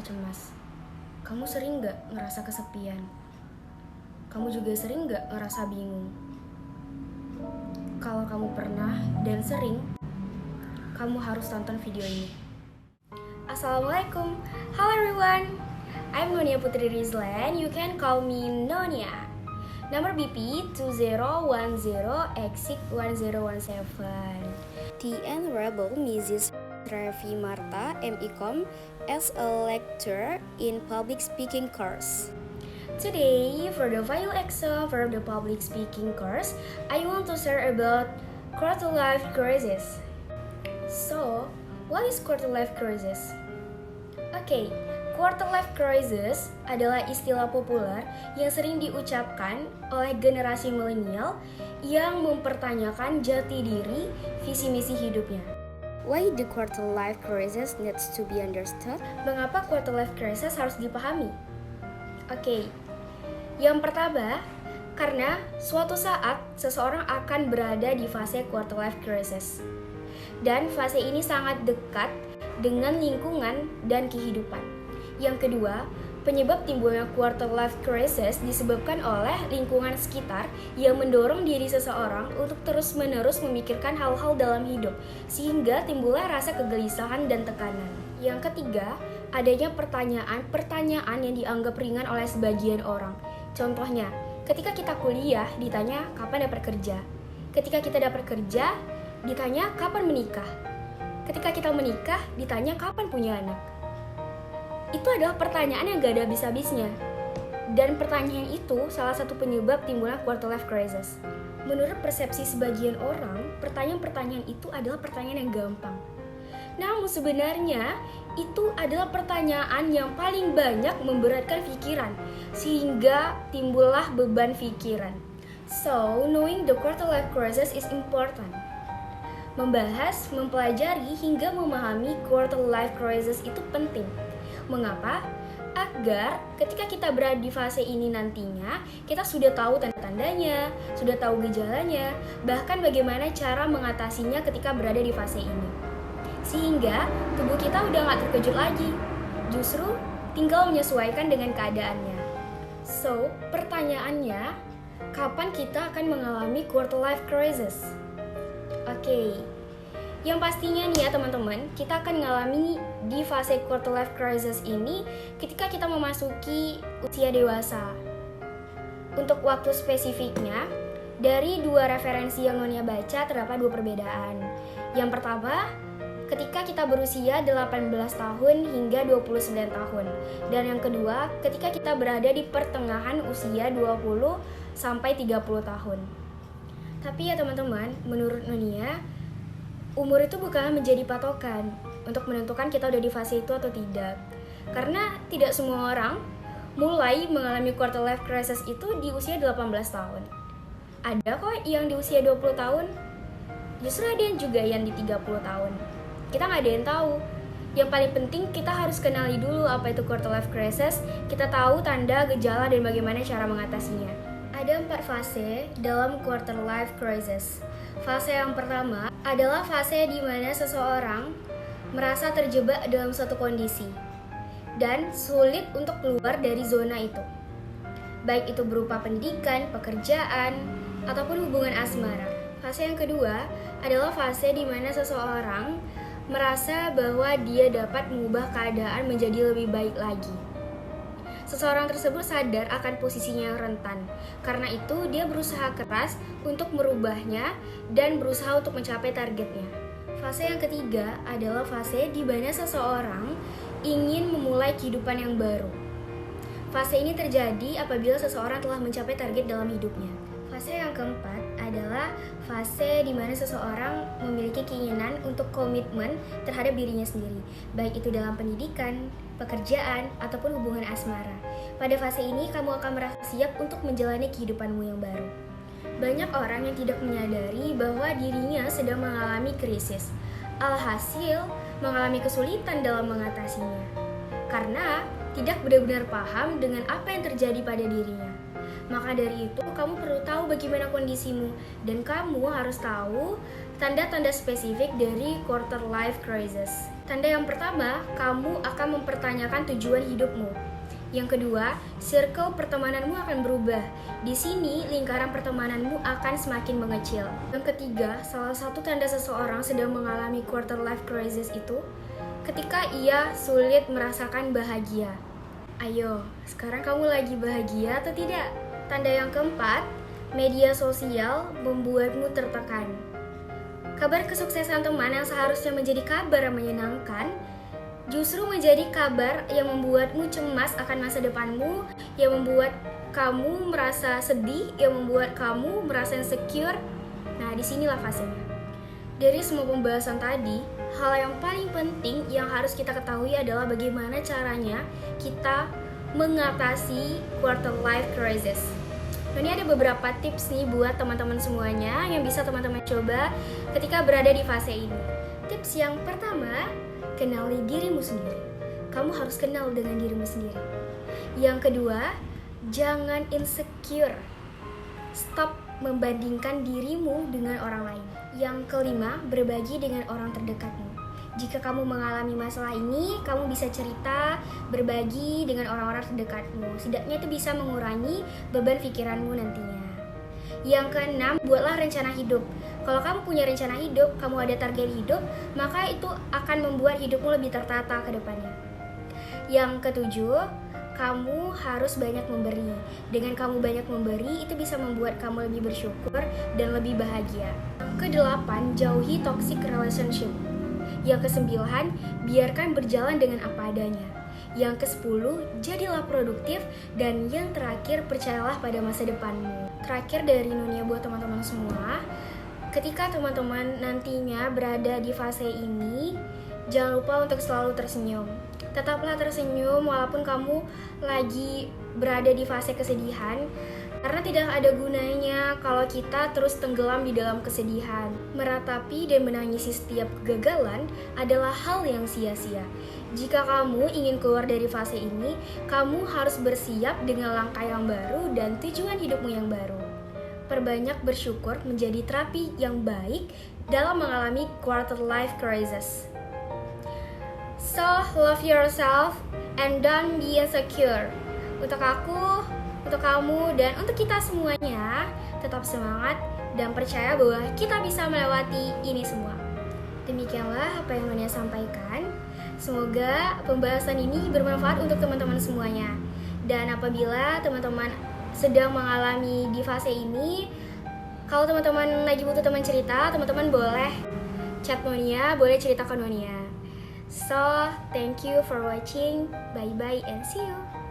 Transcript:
cemas? Kamu sering gak ngerasa kesepian? Kamu juga sering gak ngerasa bingung? Kalau kamu pernah dan sering, kamu harus tonton video ini. Assalamualaikum, hello everyone. I'm Nonia Putri Rizlan, you can call me Nonia. Nomor BP 2010 exit 1017. The Honorable Mrs. Revi Marta, MECom, as a lecturer in public speaking course. Today, for the final exam for the public speaking course, I want to share about quarter life crisis. So, what is quarter life crisis? Okay, quarter life crisis adalah istilah populer yang sering diucapkan oleh generasi milenial yang mempertanyakan jati diri, visi misi hidupnya. Why the quarter life crisis needs to be understood? Mengapa quarter life crisis harus dipahami? Oke, yang pertama, karena suatu saat seseorang akan berada di fase quarter life crisis. Dan fase ini sangat dekat dengan lingkungan dan kehidupan. Yang kedua, penyebab timbulnya quarter life crisis disebabkan oleh lingkungan sekitar yang mendorong diri seseorang untuk terus-menerus memikirkan hal-hal dalam hidup, sehingga timbullah rasa kegelisahan dan tekanan. Yang ketiga, adanya pertanyaan yang dianggap ringan oleh sebagian orang. Contohnya, ketika kita kuliah ditanya kapan dapat kerja. Ketika kita dapat kerja, ditanya kapan menikah. Ketika kita menikah, ditanya kapan punya anak. Itu adalah pertanyaan yang gak ada habis-habisnya. Dan pertanyaan itu salah satu penyebab timbulnya quarter life crisis. Menurut persepsi sebagian orang, pertanyaan-pertanyaan itu adalah pertanyaan yang gampang. Namun sebenarnya, itu adalah pertanyaan yang paling banyak memberatkan pikiran, sehingga timbullah beban pikiran. So, knowing the quarter life crisis is important. Membahas, mempelajari, hingga memahami quarter life crisis itu penting. Mengapa? Agar ketika kita berada di fase ini nantinya, kita sudah tahu tanda-tandanya, sudah tahu gejalanya, bahkan bagaimana cara mengatasinya ketika berada di fase ini. Sehingga tubuh kita udah gak terkejut lagi, justru tinggal menyesuaikan dengan keadaannya. So, pertanyaannya, kapan kita akan mengalami quarter life crisis? Oke. Yang pastinya nih ya teman-teman, kita akan mengalami di fase quarter life crisis ini ketika kita memasuki usia dewasa. Untuk waktu spesifiknya, dari dua referensi yang Nonia baca terdapat dua perbedaan. Yang pertama, ketika kita berusia 18 tahun hingga 29 tahun. Dan yang kedua, ketika kita berada di pertengahan usia 20 sampai 30 tahun. Tapi ya teman-teman, menurut Nonia, umur itu bukan menjadi patokan untuk menentukan kita udah di fase itu atau tidak. Karena tidak semua orang mulai mengalami quarter life crisis itu di usia 18 tahun. Ada kok yang di usia 20 tahun, justru ada yang juga yang di 30 tahun. Kita nggak ada yang tahu. Yang paling penting kita harus kenali dulu apa itu quarter life crisis, kita tahu tanda, gejala, dan bagaimana cara mengatasinya. Ada 4 fase dalam quarter life crisis. Fase yang pertama adalah fase di mana seseorang merasa terjebak dalam suatu kondisi dan sulit untuk keluar dari zona itu. Baik itu berupa pendidikan, pekerjaan, ataupun hubungan asmara. Fase yang kedua adalah fase di mana seseorang merasa bahwa dia dapat mengubah keadaan menjadi lebih baik lagi. Seseorang tersebut sadar akan posisinya yang rentan. Karena itu, dia berusaha keras untuk merubahnya dan berusaha untuk mencapai targetnya. Fase yang ketiga adalah fase di mana seseorang ingin memulai kehidupan yang baru. Fase ini terjadi apabila seseorang telah mencapai target dalam hidupnya. Fase yang keempat adalah fase di mana seseorang memiliki keinginan untuk komitmen terhadap dirinya sendiri, baik itu dalam pendidikan, pekerjaan, ataupun hubungan asmara. Pada fase ini, kamu akan merasa siap untuk menjalani kehidupanmu yang baru. Banyak orang yang tidak menyadari bahwa dirinya sedang mengalami krisis, alhasil mengalami kesulitan dalam mengatasinya, karena tidak benar-benar paham dengan apa yang terjadi pada dirinya. Maka dari itu, kamu perlu tahu bagaimana kondisimu, dan kamu harus tahu tanda-tanda spesifik dari quarter life crisis. Tanda yang pertama, kamu akan mempertanyakan tujuan hidupmu. Yang kedua, circle pertemananmu akan berubah. Di sini, lingkaran pertemananmu akan semakin mengecil. Yang ketiga, salah satu tanda seseorang sedang mengalami quarter life crisis itu ketika ia sulit merasakan bahagia. Ayo, sekarang kamu lagi bahagia atau tidak? Tanda yang keempat, media sosial membuatmu tertekan. Kabar kesuksesan teman yang seharusnya menjadi kabar yang menyenangkan justru menjadi kabar yang membuatmu cemas akan masa depanmu, yang membuat kamu merasa sedih, yang membuat kamu merasa insecure. Nah, disinilah fasenya. Dari semua pembahasan tadi, hal yang paling penting yang harus kita ketahui adalah bagaimana caranya kita mengatasi quarter life crisis. Ini ada beberapa tips nih buat teman-teman semuanya yang bisa teman-teman coba ketika berada di fase ini. Tips yang pertama, kenali dirimu sendiri. Kamu harus kenal dengan dirimu sendiri. Yang kedua, jangan insecure. Stop membandingkan dirimu dengan orang lain. Yang kelima, berbagi dengan orang terdekatmu. Jika kamu mengalami masalah ini, kamu bisa cerita, berbagi dengan orang-orang terdekatmu. Setidaknya itu bisa mengurangi beban pikiranmu nantinya. Yang keenam, buatlah rencana hidup. Kalau kamu punya rencana hidup, kamu ada target hidup, maka itu akan membuat hidupmu lebih tertata ke depannya. Yang ketujuh, kamu harus banyak memberi. Dengan kamu banyak memberi, itu bisa membuat kamu lebih bersyukur dan lebih bahagia. Yang kedelapan, jauhi toxic relationship. Yang kesembilan, biarkan berjalan dengan apa adanya. Yang kesepuluh, jadilah produktif. Dan yang terakhir, percayalah pada masa depanmu. Terakhir dari Nonia buat teman-teman semua, ketika teman-teman nantinya berada di fase ini, jangan lupa untuk selalu tersenyum. Tetaplah tersenyum walaupun kamu lagi berada di fase kesedihan, karena tidak ada gunanya kalau kita terus tenggelam di dalam kesedihan. Meratapi dan menangisi setiap kegagalan adalah hal yang sia-sia. Jika kamu ingin keluar dari fase ini, kamu harus bersiap dengan langkah yang baru dan tujuan hidupmu yang baru. Perbanyak bersyukur menjadi terapi yang baik dalam mengalami quarter life crisis. So, love yourself and don't be insecure. Untuk aku, untuk kamu, dan untuk kita semuanya, tetap semangat dan percaya bahwa kita bisa melewati ini semua. Demikianlah apa yang Nonia sampaikan. Semoga pembahasan ini bermanfaat untuk teman-teman semuanya. Dan apabila teman-teman sedang mengalami di fase ini, kalau teman-teman lagi butuh teman cerita, teman-teman boleh chat Nonia, boleh cerita ke Nonia. So, thank you for watching. Bye-bye and see you.